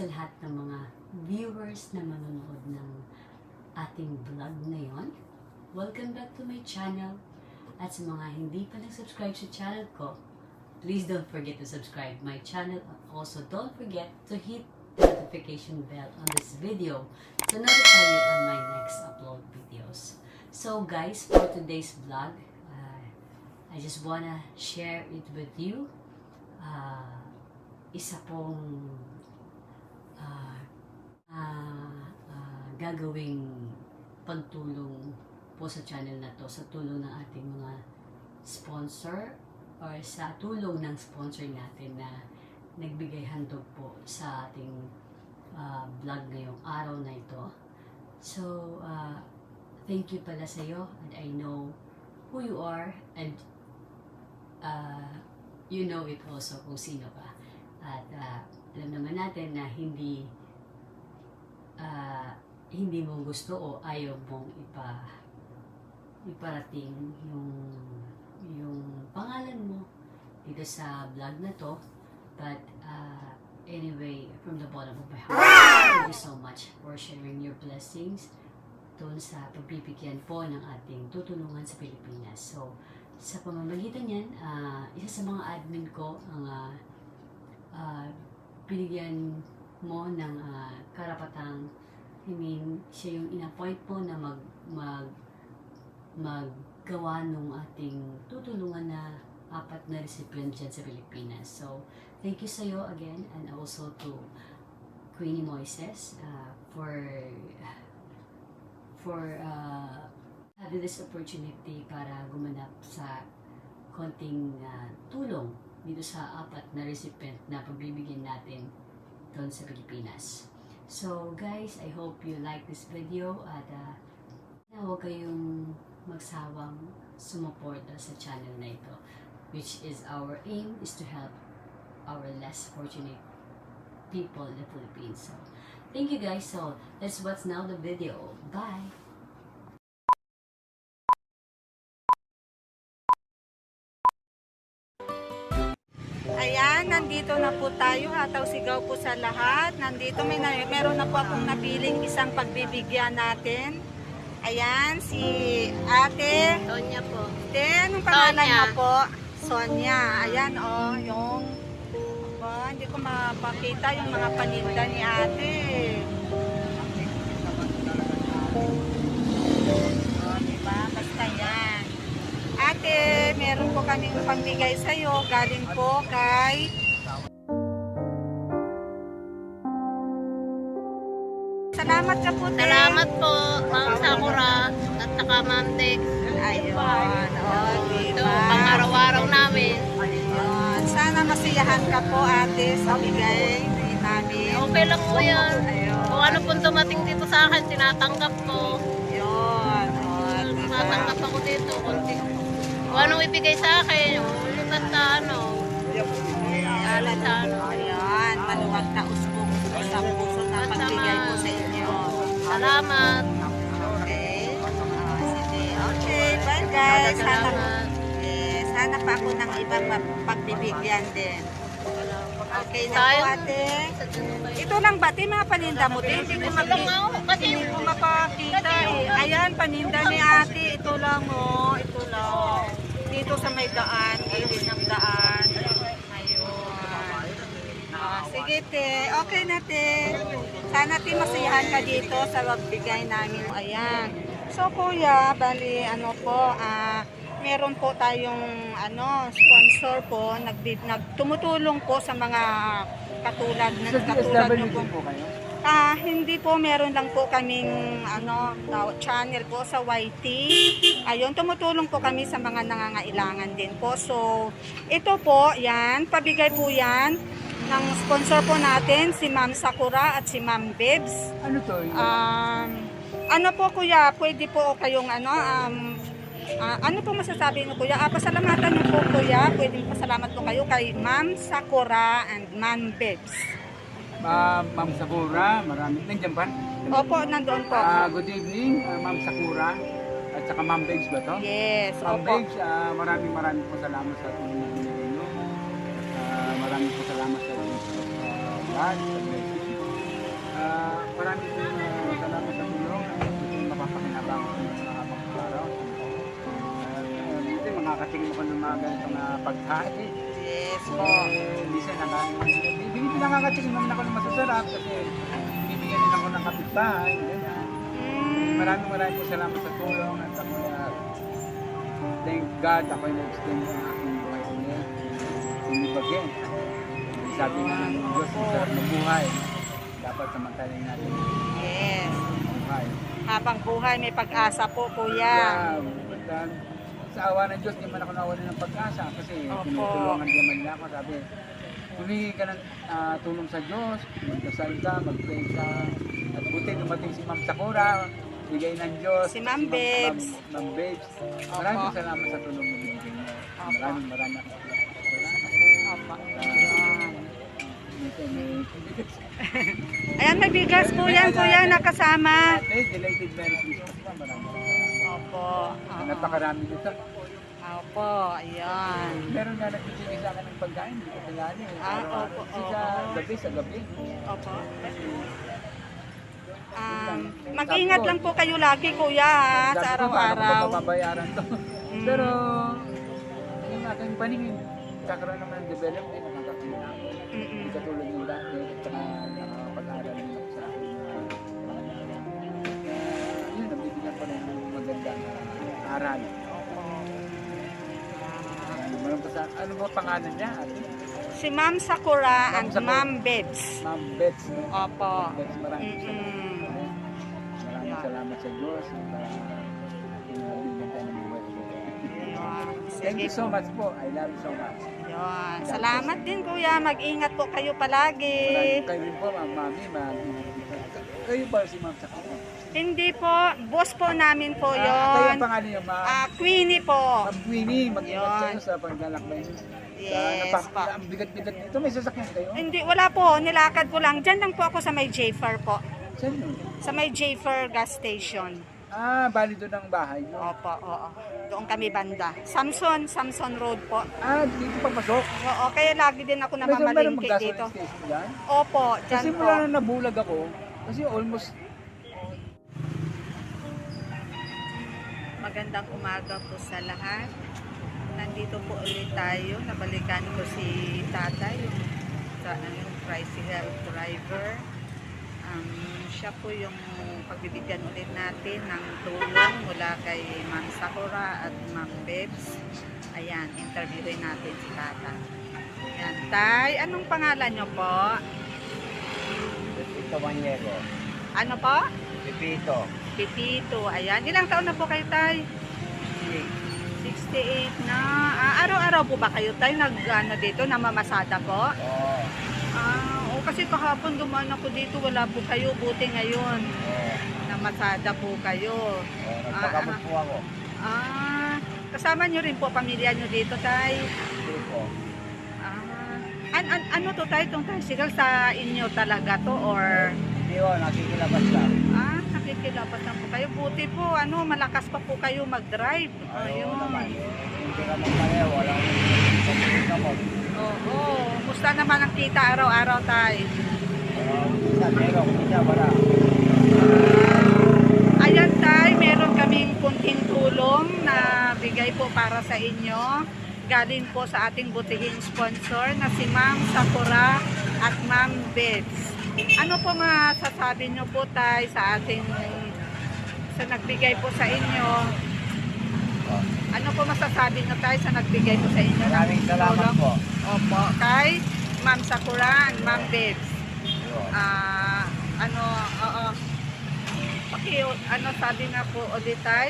sa lahat ng mga viewers na manonood ng ating vlog ngayon. Welcome back to my channel. At sa mga hindi pa nag-subscribe sa channel ko, please don't forget to subscribe my channel. Also, don't forget to hit the notification bell on this video to notify you on my next upload videos. So guys, for today's vlog, I just wanna share it with you. Isa pong gagawing pagtulong po sa channel na to sa tulong ng ating mga sponsor or sa tulong ng sponsor natin na nagbigay handog po sa ating vlog ngayong araw na ito. So, thank you pala sa iyo, and I know who you are, and you know it also kung sino ka. At alam naman natin na hindi mo gusto o ayaw mong iparating yung pangalan mo dito sa vlog na to. But anyway, from the bottom of my heart, thank you so much for sharing your blessings doon sa pagbibigyan po ng ating tutulungan sa Pilipinas. So, sa pamamagitan yan, isa sa mga admin ko ang binigyan mo ng karapatang, siya yung in-appoint po na maggawa nung ating tutulungan na 4 na recipient dyan sa Pilipinas. So, thank you sa iyo again, and also to Queenie Moises for having this opportunity para gumanap sa konting tulong dito sa 4 na recipient na pagbibigyan natin doon sa Pilipinas. So guys, I hope you like this video, at huwag kayong magsawang sumuporta sa channel na ito, which is our aim is to help our less fortunate people in the Philippines. So thank you guys. So let's watch now the video. Bye! Ayan, nandito na po tayo. Hataw sigaw po sa lahat. Nandito meron na po akong napiling isang pagbibigyan natin. Ayan, si Ate Sonia po. Anong pangalan niya po? Sonia. Ayan, yung hindi ko mapakita yung mga paninda ni Ate. Diba? Basta yan. Ate, meron po kaming pagbigay sa'yo. Galing po kay Salamat ka po, te. Salamat po, Ma'am Sakura at saka Ma'am Tex. Ayun. Ito, Diba? pang-araw-araw namin. Ayun. Sana masiyahan ka po, ate, sa bigay namin. Okay lang po yan. Ayun. Kung ano pong dumating dito sa akin, tinatanggap ko. Ayun. Diba? Tinatanggap ako dito. Kung anong ibigay sa akin, basta alam sa Ayan. Maluwag na usbong sa puso na pagbigay po sa inyo. Salamat. Okay. Sige. Okay. Bye, guys. Salamat. Sana pa ako ng ibang pagbibigyan din. Okay na Tayo? po, ate. Ito lang ba? Ito yung mga paninda mo. Hindi ko mapakita eh. Ayan, paninda ni ate. Ito lang oh. Ito lang. Dito sa may daan. Gilid ng daan. Ayun. Sige, te. Okay na, te. Sana, te, masiyahan ka dito sa magbigay namin. Ayan. So, kuya, bali, meron po tayong sponsor po, tumutulong po sa mga katulad nyo po. Hindi po, meron lang po kaming channel po sa YT. Ayun, tumutulong po kami sa mga nangangailangan din po. So, ito po, yan, pabigay po yan ng sponsor po natin, si Ma'am Sakura at si Ma'am Bebs. Ano to? Ano po, kuya, pwede po kayong ano po masasabi niyo, kuya? Pasalamatan niyo po, kuya. Pwedeng pasalamat po kayo kay Ma'am Sakura and Ma'am Bebs. Ma'am Sakura, maraming nandiyan ba? Opo, nandoon po. Good evening, Ma'am Sakura at saka Ma'am Begs ba to? Yes, Ma'am opo. Begs, maraming po salamat sa tulong ninyo. Maraming po salamat sa lahat. nakakatingin ako ng mga ganitong pagkain. Yes po. Minsan nakakatingin naman ako ng masasarap kasi binibigyan din ako ng kapitbahay. Ganyan. Maraming po salamat sa tulong at ako thank God ako ay na-extend ang aking buhay ulit. Sinibagin. Sabi nga ng Diyos, masarap na buhay. Dapat samantalin natin Yes. ang buhay. Habang buhay, may pag-asa po, kuya. Yeah, sa awa ng Diyos, di man ako nawala ng pag-asa kasi Opo. tinutulungan naman nila ako. Sabi, humingi ka ng tulong sa Diyos, magdasal ka, mag-pray ka. At buti dumating si Ma'am Sakura, bigay ng Diyos. Si Ma'am Babes. Ma'am Babes. Maraming salamat sa tulong mo. Maraming salamat. Opo. Ayan, may bigas po yan, kuya, nakasama. Delighted Merry Christmas pa. Maraming. Opo. Napakarami dito. Opo, ayan. Meron nga nagbibigay sa akin ng pagkain, hindi ko kilala eh. Opo, Kasi sa gabi. Opo. Mag-ingat lang po kayo lagi, kuya, ha, sa araw-araw. Paano ko mababayaran to? Pero, yung aking paningin, kakaroon naman ng development, nakakakita. Hindi katulad yung dati, at saka nakakapag-aral nila sa akin. Yun, nabibigyan ko rin ng magandang aral. Ano ba pangalan niya? Si Ma'am Sakura and Sakura. Ma'am Babes. Ma'am Bets. Opo. Bets, maraming salamat. Maraming salamat sa Diyos. Pinabigyan tayo ng buhay. Thank you so much po. I love you so much. Yun. Salamat din, kuya. Mag-ingat po kayo palagi. Maraming kayo rin po, Mami. Kayo ba si Ma'am Sakura? Hindi po. Boss po namin po Kayo yon. ang pangalan niyo, Ma'am. Queenie po. Ma'am Queenie, mag-ingat Yun. kayo sa paglalakbay niyo. Yes, po. Ang bigat-bigat nito. May sasakyan kayo? Hindi, wala po. Nilakad ko lang. Diyan lang po ako sa may J-Far po. Saan yun? Sa may J-Far gas station. Bali doon ang bahay niyo. Opo, oo. Doon kami banda. Samson Road po. Dito papasok. Oo, kaya lagi din ako Meron namamalingki mag-gasoline dito. station dyan? Opo, Kasi dyan po. mula na nabulag ako, kasi almost Magandang umaga po sa lahat. Nandito po ulit tayo. Nabalikan ko si tatay, yung tricycle driver. Siya po yung pagbibigyan ulit natin ng tulong mula kay Ma'am Sakura at Ma'am Babes. Ayan, interviewin natin si tatay. Ayan, tay, anong pangalan nyo po? Pepito Maniego. Ano po? Pepito. Pipito. Ayan, ilang taon na po kayo, tay? 68 na. Araw-araw po ba kayo tayo nag-ano dito, namamasada po? Oo. Kasi kahapon dumaan ako dito, wala po kayo, buti ngayon. Oo. Namasada po kayo. Nagpakamot po ako. Kasama nyo rin po pamilya nyo dito, tay? Hindi po. Ano to, tay? Itong tricycle sa inyo talaga to, or? Hindi po, nakikilabas lang. Nakikilapas lang po kayo. Buti po, malakas pa po kayo mag-drive. Ayun naman. Hindi ka magpareho. Walang pagkakamot. Oo. Musta naman ang kita araw-araw, tay? Isa, meron. Isa, wala. Ayan, tay, meron kaming kunting tulong na bigay po para sa inyo. Galing po sa ating butihing sponsor na si Ma'am Sakura at Ma'am Babes. Ano po masasabi nyo po, tay, sa nagbigay po sa inyo? Ano po masasabi nyo, tay, sa nagbigay po sa inyo? Maraming salamat po. Opo, kay Ma'am Sakura and Ma'am Babes. Sabi nga po ulit, tay,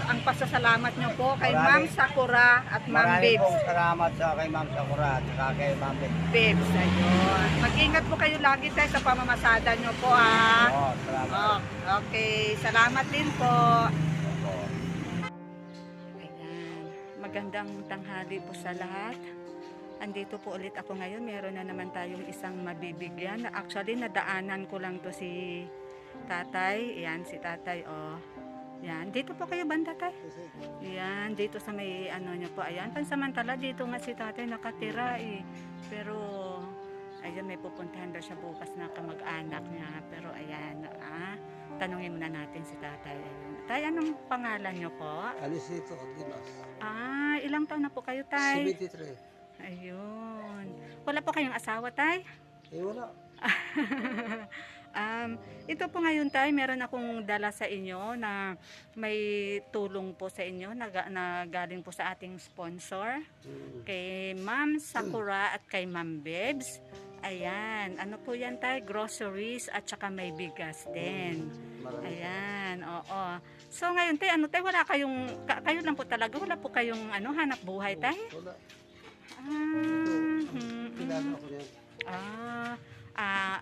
ang pasasalamat nyo po kay Ma'am Sakura at Ma'am Maraming Babes. pong salamat sa kay Ma'am Sakura at saka kay Ma'am Babes, ayun. Mag-ingat po kayo lagi, tay, sa pamamasada nyo po, ha? Oo, salamat. Okay, salamat din po. Oo. Ayan. Magandang tanghali po sa lahat. Andito po ulit ako ngayon. Meron na naman tayong isang mabibigyan. Actually, nadaanan ko lang to si tatay. Ayan, si tatay, oh. Yan, dito po kayo banda, tay. Yan, dito sa may nyo po. Ayan, pansamantala dito nga si tatay nakatira eh. Pero, ayan, may pupuntahan daw siya bukas na kamag-anak niya. Pero ayan, tanungin muna natin si tatay. Ayun. Tay, anong pangalan niyo po? Anisito Dimas. Ilang taon na po kayo, tay? 73. Ayun. Wala po kayong asawa, tay? Wala. Ito po ngayon, tay, meron akong dala sa inyo na may tulong po sa inyo na galing po sa ating sponsor. Kay Ma'am Sakura at kay Ma'am Bebs. Ayan, ano po yan, tay? Groceries at saka may bigas din. Ayan, oo. So ngayon, tay, ano, tay, wala kayong, kayo lang po talaga, wala po kayong hanap buhay, tay? Wala. Ah, Ako yan.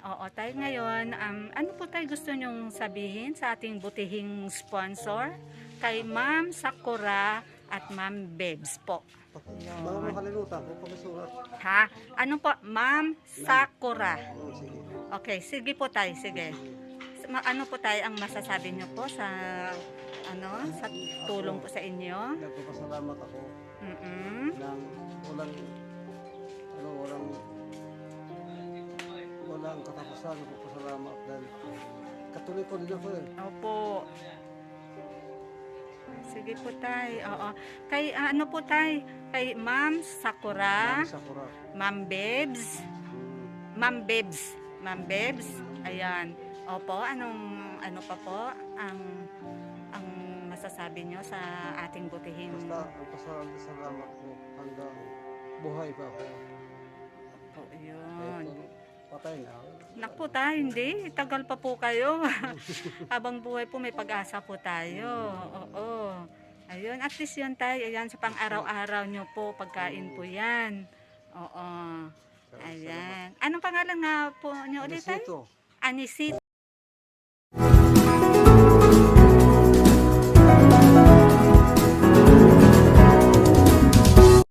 oo tayo ngayon. Ano po tayo gusto nyong sabihin sa ating butihing sponsor? Kay Ma'am Sakura at Ma'am Bebs po. Baka makalimutan ko pagkasulat. Ha? Ano po? Ma'am Sakura. Sige. Okay, sige po tayo, sige. Ano po tayo ang masasabi nyo po sa sa tulong po sa inyo? Nagpapasalamat ako ng walang katapusan. Nagpapasalamat dahil katuloy ko din ako eh. Opo. Sige po tay. Oo. Kay ano po tay? Kay Ma'am Sakura, Sakura. Ma'am Bebs, Ma'am Bebs, Ma'am Bebs. Ayan. Opo, ano pa po ang masasabi nyo sa ating butihing Basta ang pasalamat ko hanggang buhay pa ako. po yun. Kahit patay na ako. Naku tayo, hindi. Tagal pa po kayo. Habang buhay po, may pag-asa po tayo. Oo. Ayun, at least yun tayo. Ayan, sa pang-araw-araw nyo po, pagkain po yan. Oo. Ayan. Anong pangalan nga po nyo ulit tayo? Anisito. Anisito.